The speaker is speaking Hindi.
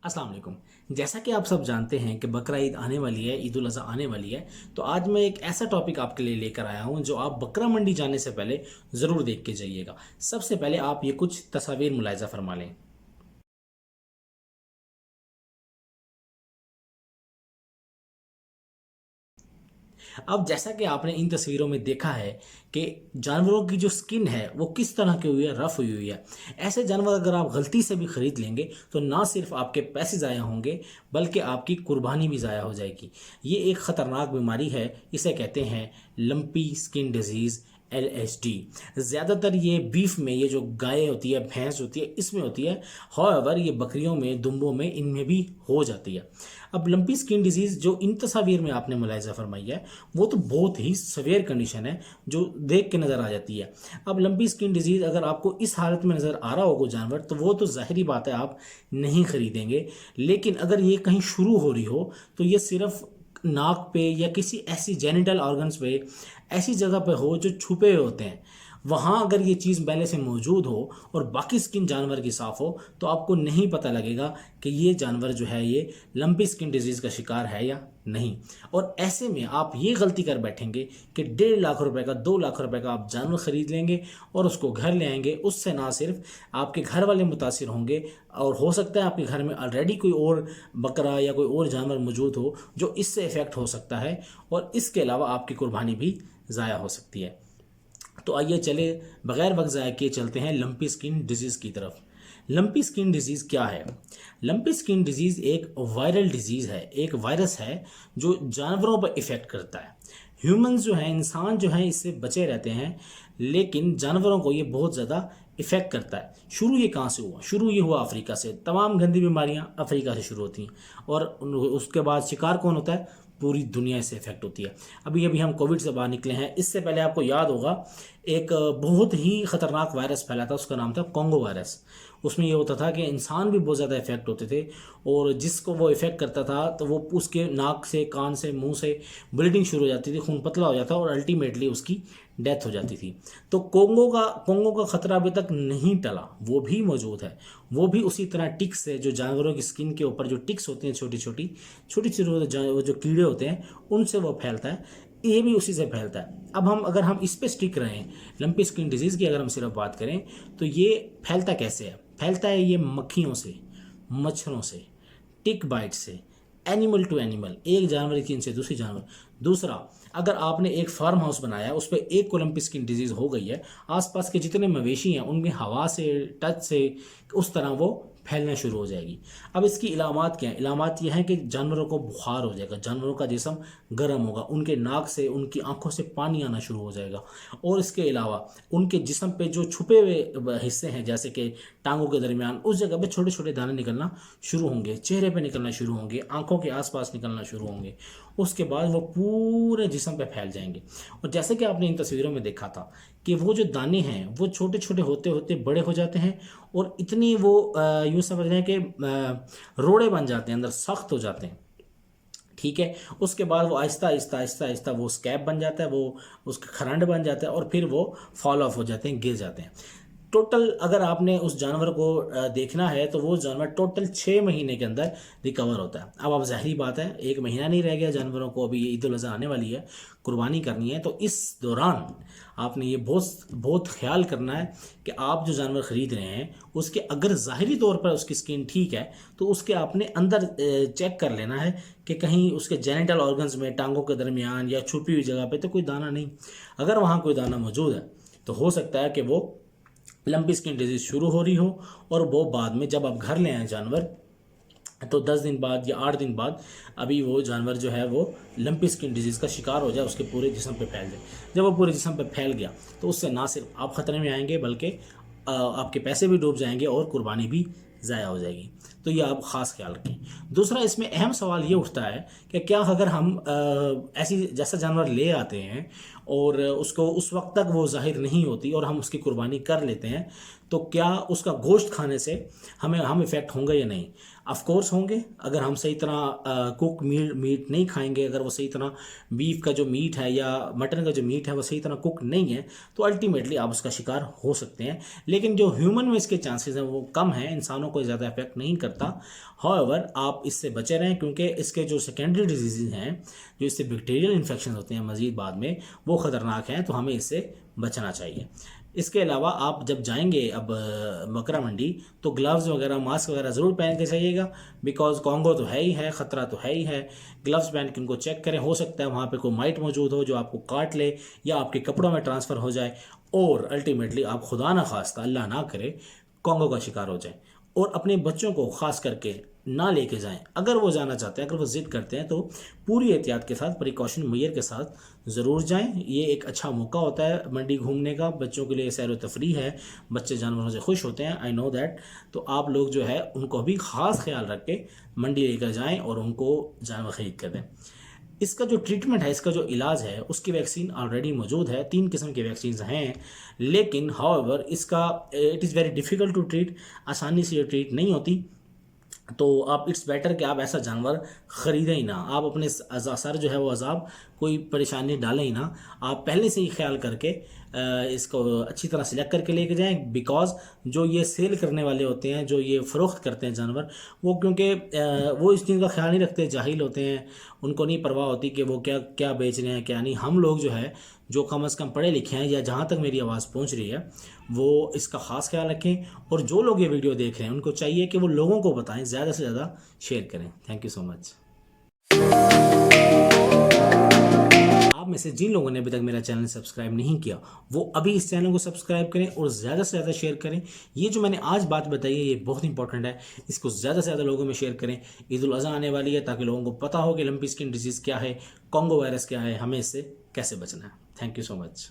अस्सलाम वालेकुम। जैसा कि आप सब जानते हैं कि बकरा ईद आने वाली है, ईद उल अज़हा आने वाली है। तो आज मैं एक ऐसा टॉपिक आपके लिए लेकर आया हूं जो आप बकरा मंडी जाने से पहले ज़रूर देख के जाइएगा। सबसे पहले आप ये कुछ तस्वीर मुलाहिज़ा फरमा लें। अब जैसा कि आपने इन तस्वीरों में देखा है कि जानवरों की जो स्किन है वो किस तरह की हुई है, रफ़ हुई है। ऐसे जानवर अगर आप गलती से भी ख़रीद लेंगे तो ना सिर्फ आपके पैसे ज़ाया होंगे बल्कि आपकी कुर्बानी भी ज़ाया हो जाएगी। ये एक ख़तरनाक बीमारी है, इसे कहते हैं लंपी स्किन डिजीज़, LSD। ज़्यादातर ये बीफ में, ये जो गाय होती है, भैंस होती है, इसमें होती है। हाउएवर ये बकरियों में, दुम्बों में, इनमें भी हो जाती है। अब लंपी स्किन डिजीज़ जो इन तस्वीर में आपने मुलाहिज़ा फरमाई है वो तो बहुत ही सवेयर कंडीशन है जो देख के नज़र आ जाती है। अब लंपी स्किन डिजीज़ अगर आपको इस हालत में नज़र आ रहा हो कोई जानवर तो वो तो ज़ाहिरी बात है आप नहीं ख़रीदेंगे। लेकिन अगर ये कहीं शुरू हो रही हो तो ये सिर्फ नाक पे या किसी ऐसी जेनिटल ऑर्गन्स पे, ऐसी जगह पे हो जो छुपे हुए होते हैं, वहाँ अगर ये चीज़ पहले से मौजूद हो और बाकी स्किन जानवर की साफ़ हो तो आपको नहीं पता लगेगा कि ये जानवर जो है ये लंपी स्किन डिजीज़ का शिकार है या नहीं। और ऐसे में आप ये गलती कर बैठेंगे कि 1.5 लाख रुपए का, 2 लाख रुपए का आप जानवर ख़रीद लेंगे और उसको घर ले आएंगे। उससे ना सिर्फ आपके घर वाले मुतासिर होंगे और हो सकता है आपके घर में ऑलरेडी कोई और बकरा या कोई और जानवर मौजूद हो जो इससे इफ़ेक्ट हो सकता है, और इसके अलावा आपकी कुर्बानी भी ज़ाया हो सकती है। तो आइए चले बगैर वक्त ज़ाया किए चलते हैं लंपी स्किन डिजीज़ की तरफ। लंपी स्किन डिजीज़ क्या है? लंपी स्किन डिजीज़ एक वायरल डिजीज़ है, एक वायरस है जो जानवरों पर इफ़ेक्ट करता है। ह्यूमंस जो हैं, इंसान जो हैं, इससे बचे रहते हैं, लेकिन जानवरों को ये बहुत ज़्यादा इफ़ेक्ट करता है। शुरू ये कहाँ से हुआ? शुरू ये हुआ अफ्रीका से। तमाम गंदी बीमारियाँ अफ्रीका से शुरू होती हैं और उसके बाद शिकार कौन होता है? पूरी दुनिया से इफेक्ट होती है। अभी अभी हम कोविड से बाहर निकले हैं, इससे पहले आपको याद होगा एक बहुत ही ख़तरनाक वायरस फैला था, उसका नाम था कोंगो वायरस। उसमें ये होता था कि इंसान भी बहुत ज़्यादा इफेक्ट होते थे और जिसको वो इफेक्ट करता था तो वो उसके नाक से, कान से, मुंह से ब्लीडिंग शुरू हो जाती थी, खून पतला हो जाता और अल्टीमेटली उसकी डेथ हो जाती थी। तो कोंगो का ख़तरा अभी तक नहीं टला, वो भी मौजूद है। वो भी उसी तरह टिक्स से, जो जानवरों की स्किन के ऊपर जो टिक्स होती हैं, छोटी छोटी वो जो कीड़े होते हैं, उनसे वो फैलता है। ये भी उसी से फैलता है। अब अगर हम इस पे स्टिक रहें, लंपी स्किन डिजीज़ की अगर हम सिर्फ बात करें तो ये फैलता कैसे है? फैलता है ये मक्खियों से, मच्छरों से, टिक बाइट से, एनिमल टू एनिमल, एक जानवर की से दूसरी जानवर। दूसरा, अगर आपने एक फार्म हाउस बनाया, उस पर एक को लंपी स्किन डिजीज़ हो गई है, आसपास के जितने मवेशी हैं उनमें हवा से, टच से, उस तरह वो फैलना शुरू हो जाएगी। अब इसकी इलामात क्या है? इलामात यह है कि जानवरों को बुखार हो जाएगा, जानवरों का जिस्म गर्म होगा, उनके नाक से, उनकी आंखों से पानी आना शुरू हो जाएगा। और इसके अलावा उनके जिस्म पे जो छुपे हुए हिस्से हैं, जैसे कि टांगों के दरमियान, उस जगह पे छोटे छोटे दाने निकलना शुरू होंगे, चेहरे पे निकलना शुरू होंगे, आंखों के आसपास निकलना शुरू होंगे। उसके बाद वो पूरे जिस्म पे फैल जाएंगे। और जैसे कि आपने इन तस्वीरों में देखा था कि वो जो दाने हैं वो छोटे छोटे होते होते बड़े हो जाते हैं और इतनी वो यूँ समझ लें कि रोड़े बन जाते हैं, अंदर सख्त हो जाते हैं। ठीक है, उसके बाद वो आहिस्ता आहिस्ता आहिस्ता आहिस्ता वो स्कैब बन जाता है, वो उसका खरंड बन जाता है और फिर वो फॉल ऑफ हो जाते हैं, गिर जाते हैं। टोटल अगर आपने उस जानवर को देखना है तो वो जानवर टोटल 6 महीने के अंदर रिकवर होता है। अब ज़ाहिरी बात है, 1 महीना नहीं रह गया जानवरों को, अभी ये ईद उल अज़हा आने वाली है, कुर्बानी करनी है। तो इस दौरान आपने ये बहुत बहुत ख्याल करना है कि आप जो जानवर ख़रीद रहे हैं उसके अगर ज़ाहिरी तौर पर उसकी स्किन ठीक है तो उसके आपने अंदर चेक कर लेना है कि कहीं उसके जेनिटल ऑर्गन्स में, टांगों के दरमियान या छुपी हुई जगह पे तो कोई दाना नहीं। अगर वहाँ कोई दाना मौजूद है तो हो सकता है कि वो लंपी स्किन डिजीज़ शुरू हो रही हो और वो बाद में जब आप घर ले आए जानवर तो 10 दिन बाद या 8 दिन बाद अभी वो जानवर जो है वो लंपी स्किन डिजीज़ का शिकार हो जाए, उसके पूरे जिस्म पे फैल जाए। जब वो पूरे जिस्म पे फैल गया तो उससे ना सिर्फ आप ख़तरे में आएंगे बल्कि आपके पैसे भी डूब जाएंगे और कुर्बानी भी ज़ाया हो जाएगी। तो ये आप ख़ास ख्याल रखें। दूसरा, इसमें अहम सवाल ये उठता है कि क्या अगर हम ऐसी जैसा जानवर ले आते हैं और उसको उस वक्त तक वो ज़ाहिर नहीं होती और हम उसकी कुर्बानी कर लेते हैं, तो क्या उसका गोश्त खाने से हम इफ़ेक्ट होंगे या नहीं? ऑफ कोर्स होंगे। अगर हम सही तरह कुक मीट नहीं खाएंगे, अगर वो सही तरह बीफ का जो मीट है या मटन का जो मीट है वो सही तरह कुक नहीं है, तो अल्टीमेटली आप उसका शिकार हो सकते हैं। लेकिन जो ह्यूमन में इसके चांसेस हैं वो कम हैं, इंसानों को ज़्यादा इफेक्ट नहीं करता। हाउएवर आप इससे बचे रहें, क्योंकि इसके जो सेकेंडरी डिजीज़ हैं, जो इससे बैक्टीरियल इन्फेक्शन होते हैं मज़ीद बाद में, वो ख़तरनाक हैं, तो हमें इससे बचना चाहिए। इसके अलावा आप जब जाएंगे अब बकरा मंडी, तो ग्लव्स वगैरह मास्क वगैरह ज़रूर पहन के जाइएगा, बिकॉज कॉन्गो तो है ही है, ख़तरा तो है ही है। ग्लव्स पहन के उनको चेक करें, हो सकता है वहाँ पे कोई माइट मौजूद हो जो आपको काट ले या आपके कपड़ों में ट्रांसफ़र हो जाए और अल्टीमेटली आप खुदा ना खास्ता, अल्लाह ना करे, कॉन्गो का शिकार हो जाए। और अपने बच्चों को ख़ास करके ना लेके जाएं। अगर वो जाना चाहते हैं, अगर वो ज़िद करते हैं, तो पूरी एहतियात के साथ, प्रिकॉशन मुय्यर के साथ ज़रूर जाएं। ये एक अच्छा मौका होता है मंडी घूमने का, बच्चों के लिए सैर व तफरीह है, बच्चे जानवरों से खुश होते हैं, आई नो दैट। तो आप लोग जो है उनको भी ख़ास ख्याल रख के मंडी लेकर जाएँ और उनको जानवर ख़रीद कर दें। इसका जो ट्रीटमेंट है, इसका जो इलाज है, उसकी वैक्सीन ऑलरेडी मौजूद है, 3 किस्म की वैक्सीन हैं। लेकिन हाउएवर इसका it is very difficult to treat, आसानी से ये ट्रीट नहीं होती। तो आप इट्स बेटर कि आप ऐसा जानवर ख़रीदें ही ना, आप अपने सर जो है वो अजाब कोई परेशानी डालें ही ना। आप पहले से ही ख्याल करके इसको अच्छी तरह सिलेक्ट करके लेके जाएं, बिकॉज जो ये सेल करने वाले होते हैं, जो ये फ़रोख्त करते हैं जानवर, वो क्योंकि वो इस चीज़ का ख्याल नहीं रखते, जाहिल होते हैं, उनको नहीं परवाह होती कि वो क्या क्या बेच रहे हैं क्या नहीं। हम लोग जो है, जो कम अज़ कम पढ़े लिखे हैं, या जहाँ तक मेरी आवाज़ पहुँच रही है, वो इसका ख़ास ख्याल रखें। और जो लोग ये वीडियो देख रहे हैं उनको चाहिए कि वो लोगों को बताएं, ज़्यादा से ज़्यादा शेयर करें। Thank you so much. आप में से जिन लोगों ने अभी तक मेरा चैनल सब्सक्राइब नहीं किया, वो अभी इस चैनल को सब्सक्राइब करें और ज़्यादा से ज़्यादा शेयर करें। ये जो मैंने आज बात बताई है, ये बहुत इंपॉर्टेंट है, इसको ज़्यादा से ज़्यादा लोगों में शेयर करें। ईद उल अज़हा आने वाली है, ताकि लोगों को पता हो कि लंपी स्किन डिजीज़ क्या है, कॉन्गो वायरस क्या है, हमें इससे कैसे बचना है। Thank you so much.